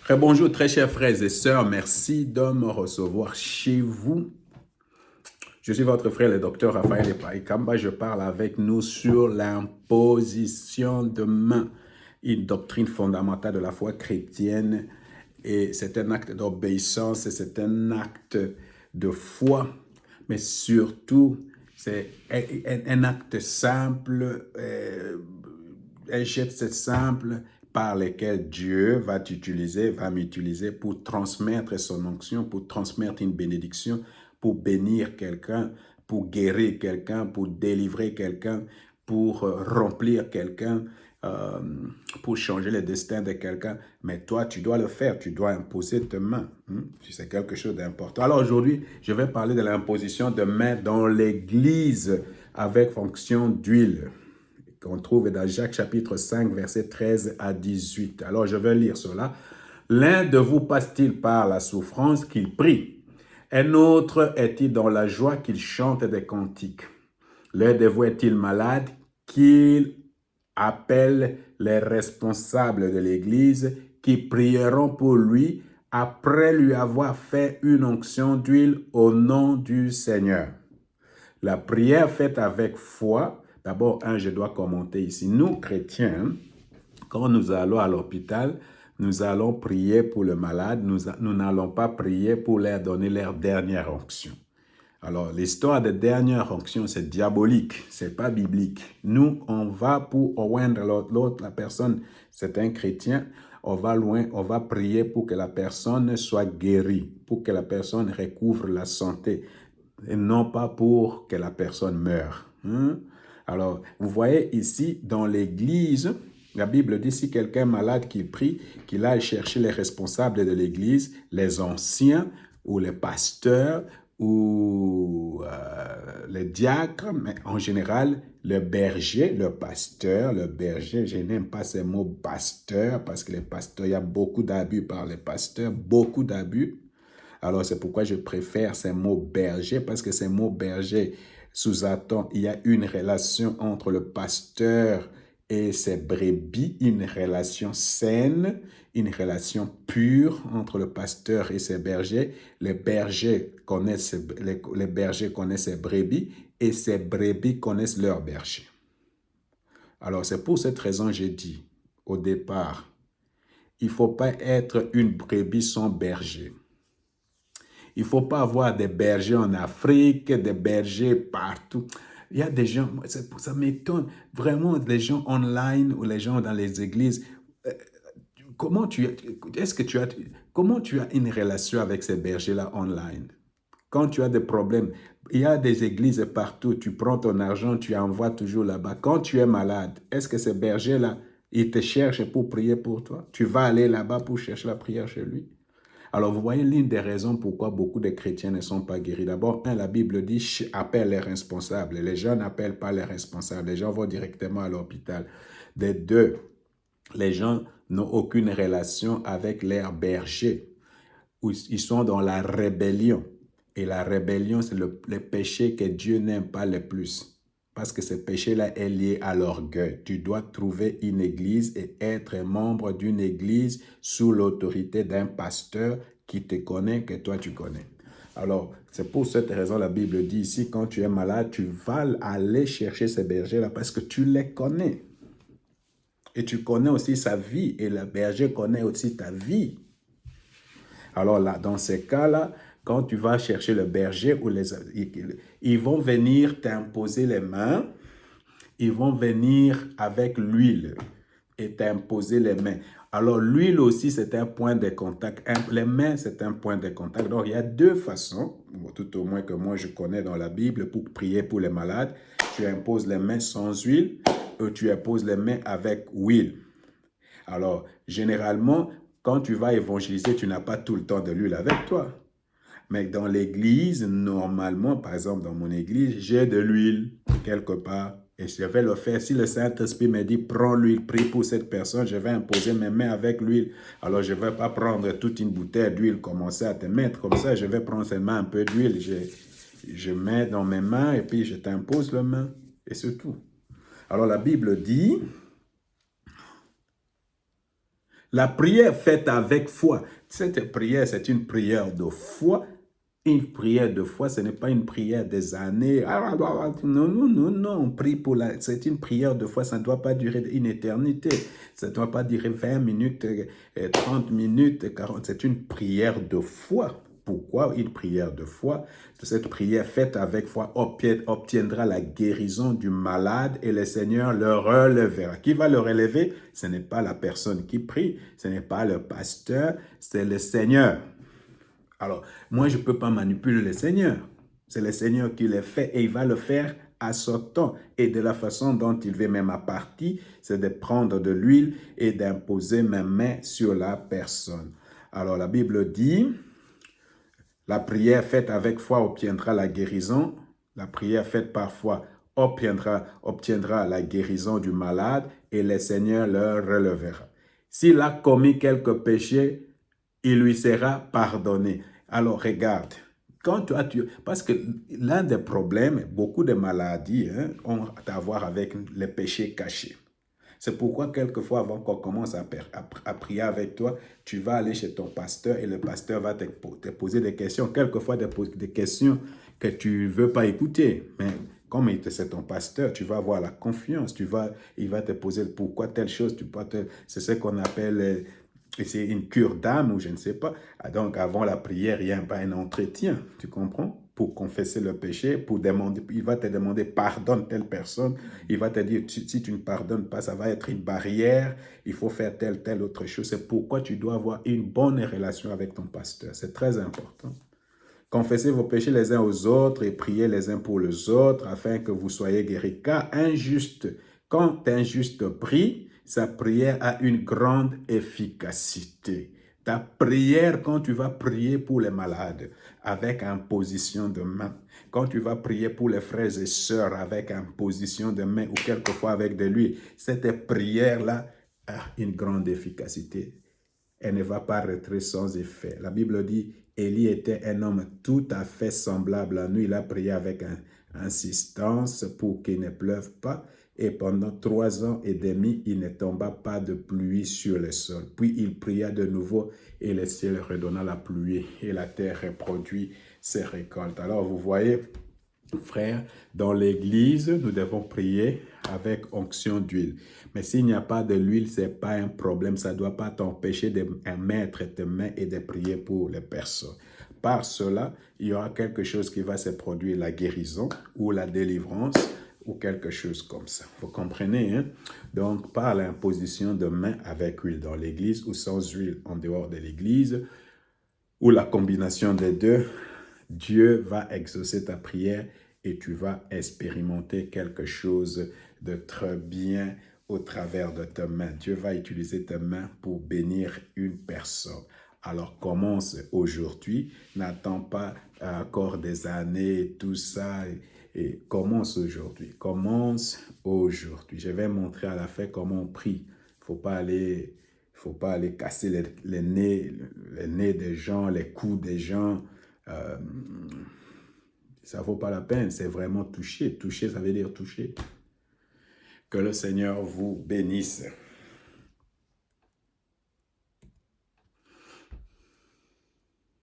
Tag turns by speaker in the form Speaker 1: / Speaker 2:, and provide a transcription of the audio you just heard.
Speaker 1: Très bonjour, très chers frères et sœurs. Merci de me recevoir chez vous. Je suis votre frère, le docteur Raphaël Epaikamba. Je parle avec nous sur l'imposition de main, une doctrine fondamentale de la foi chrétienne. Et c'est un acte d'obéissance et c'est un acte de foi. Mais surtout, c'est un acte simple, un geste simple par lequel Dieu va t'utiliser, va m'utiliser pour transmettre son onction, pour transmettre une bénédiction, pour bénir quelqu'un, pour guérir quelqu'un, pour délivrer quelqu'un, pour remplir quelqu'un, euh, pour changer le destin de quelqu'un. Mais toi, tu dois le faire, tu dois imposer tes mains. C'est quelque chose d'important. Alors aujourd'hui, je vais parler de l'imposition de mains dans l'Église avec fonction d'huile qu'on trouve dans Jacques chapitre 5, versets 13 à 18. Alors je vais lire cela. L'un de vous passe-t-il par la souffrance qu'il prie? Un autre est-il dans la joie qu'il chante des cantiques? L'un de vous est-il malade qu'il appelle les responsables de l'Église qui prieront pour lui après lui avoir fait une onction d'huile au nom du Seigneur? La prière faite avec foi, d'abord, je dois commenter ici. Nous, chrétiens, quand nous allons à l'hôpital, nous allons prier pour le malade, nous n'allons pas prier pour leur donner leur dernière onction. Alors, l'histoire de dernière onction, c'est diabolique, c'est pas biblique. Nous, on va pour oindre l'autre, la personne, c'est un chrétien, on va loin, on va prier pour que la personne soit guérie, pour que la personne recouvre la santé, et non pas pour que la personne meure. Alors, vous voyez ici, dans l'Église, la Bible dit si quelqu'un est malade qu'il prie, qu'il aille chercher les responsables de l'Église, les anciens ou les pasteurs ou les diacres, mais en général, le berger, le pasteur, le berger, je n'aime pas ce mot pasteur parce que les pasteurs, il y a beaucoup d'abus par les pasteurs, beaucoup d'abus. Alors, c'est pourquoi je préfère ces mots berger, parce que ces mots berger sous-entendent, il y a une relation entre le pasteur et ses brebis, une relation saine, une relation pure entre le pasteur et ses bergers. Les bergers connaissent ses brebis et ses brebis connaissent leurs bergers. Alors, c'est pour cette raison que j'ai dit au départ, il ne faut pas être une brebis sans berger. Il ne faut pas avoir des bergers en Afrique, des bergers partout. Il y a des gens, ça m'étonne, vraiment, les gens online ou les gens dans les églises. euh, Comment comment tu as une relation avec ces bergers-là online? Quand tu as des problèmes, il y a des églises partout, tu prends ton argent, tu envoies toujours là-bas. Quand tu es malade, est-ce que ces bergers-là, ils te cherchent pour prier pour toi? Tu vas aller là-bas pour chercher la prière chez lui? Alors, vous voyez l'une des raisons pourquoi beaucoup de chrétiens ne sont pas guéris. D'abord, la Bible dit appelle les responsables. Les gens n'appellent pas les responsables. Les gens vont directement à l'hôpital. Des deux, les gens n'ont aucune relation avec leurs bergers. Ils sont dans la rébellion. Et la rébellion, c'est le péché que Dieu n'aime pas le plus. Parce que ce péché-là est lié à l'orgueil. Tu dois trouver une église et être membre d'une église sous l'autorité d'un pasteur qui te connaît, que toi tu connais. Alors, c'est pour cette raison la Bible dit ici, quand tu es malade, tu vas aller chercher ces bergers-là parce que tu les connais. Et tu connais aussi sa vie et le berger connaît aussi ta vie. Alors là, dans ces cas-là, quand tu vas chercher le berger, ils vont venir t'imposer les mains, ils vont venir avec l'huile et t'imposer les mains. Alors l'huile aussi, c'est un point de contact. Les mains, c'est un point de contact. Donc il y a deux façons, tout au moins que moi je connais dans la Bible, pour prier pour les malades. Tu imposes les mains sans huile ou tu imposes les mains avec huile. Alors, généralement, quand tu vas évangéliser, tu n'as pas tout le temps de l'huile avec toi. Mais dans l'église, normalement, par exemple, dans mon église, j'ai de l'huile quelque part. Et je vais le faire. Si le Saint-Esprit me dit, prends l'huile, prie pour cette personne, je vais imposer mes mains avec l'huile. Alors, je ne vais pas prendre toute une bouteille d'huile, commencer à te mettre comme ça. Je vais prendre seulement un peu d'huile. Je mets dans mes mains et puis je t'impose les mains. Et c'est tout. Alors, la Bible dit, La prière faite avec foi. Cette prière, c'est une prière de foi. Une prière de foi, ce n'est pas une prière des années. Non, non, non, non. On prie pour la... C'est une prière de foi. Ça ne doit pas durer une éternité. Ça ne doit pas durer 20 minutes, 30 minutes, 40. C'est une prière de foi. Pourquoi une prière de foi? Cette prière faite avec foi obtiendra la guérison du malade et le Seigneur le relèvera. Qui va le relever? Ce n'est pas la personne qui prie, ce n'est pas le pasteur, c'est le Seigneur. Alors, moi, je ne peux pas manipuler le Seigneur. C'est le Seigneur qui le fait et il va le faire à son temps. Et de la façon dont il veut même à partie, c'est de prendre de l'huile et d'imposer mes mains sur la personne. Alors, la Bible dit, la prière faite avec foi obtiendra la guérison. La prière faite par foi obtiendra la guérison du malade et le Seigneur le relèvera. S'il a commis quelque péché, il lui sera pardonné. Alors regarde, parce que l'un des problèmes, beaucoup de maladies ont à voir avec les péchés cachés. C'est pourquoi quelquefois, avant qu'on commence à prier avec toi, tu vas aller chez ton pasteur et le pasteur va te poser des questions. Quelquefois, des questions que tu ne veux pas écouter. Mais comme c'est ton pasteur, tu vas avoir la confiance. Il va te poser pourquoi telle chose. C'est ce qu'on appelle... c'est une cure d'âme ou je ne sais pas. Donc, avant la prière, il y a un entretien, tu comprends? Pour confesser le péché, pour demander, il va te demander pardonne telle personne. Il va te dire, si tu ne pardonnes pas, ça va être une barrière. Il faut faire telle autre chose. C'est pourquoi tu dois avoir une bonne relation avec ton pasteur. C'est très important. Confessez vos péchés les uns aux autres et priez les uns pour les autres afin que vous soyez guéris. Car quand un juste prie, sa prière a une grande efficacité. Ta prière, quand tu vas prier pour les malades, avec imposition de main, quand tu vas prier pour les frères et sœurs avec imposition de main ou quelquefois avec de l'huile, cette prière-là a une grande efficacité. Elle ne va pas rentrer sans effet. La Bible dit, Élie était un homme tout à fait semblable à nous. Il a prié avec insistance pour qu'il ne pleuve pas. Et pendant 3 ans et demi, il ne tomba pas de pluie sur le sol. Puis il pria de nouveau et le ciel redonna la pluie et la terre reproduit ses récoltes. Alors vous voyez, frères, dans l'église, nous devons prier avec onction d'huile. Mais s'il n'y a pas de l'huile, ce n'est pas un problème. Ça ne doit pas t'empêcher de mettre tes mains et de prier pour les personnes. Par cela, il y aura quelque chose qui va se produire, la guérison ou la délivrance ou quelque chose comme ça. Vous comprenez, hein? Donc, par l'imposition de mains avec huile dans l'église ou sans huile en dehors de l'église, ou la combination des deux, Dieu va exaucer ta prière et tu vas expérimenter quelque chose de très bien au travers de tes mains. Dieu va utiliser tes mains pour bénir une personne. Alors commence aujourd'hui, n'attends pas encore des années, tout ça, et commence aujourd'hui. Commence aujourd'hui. Je vais montrer à la fin comment on prie. Il ne faut pas aller casser les nez des gens, les coups des gens. Ça ne vaut pas la peine, c'est vraiment toucher. Toucher, ça veut dire toucher. Que le Seigneur vous bénisse.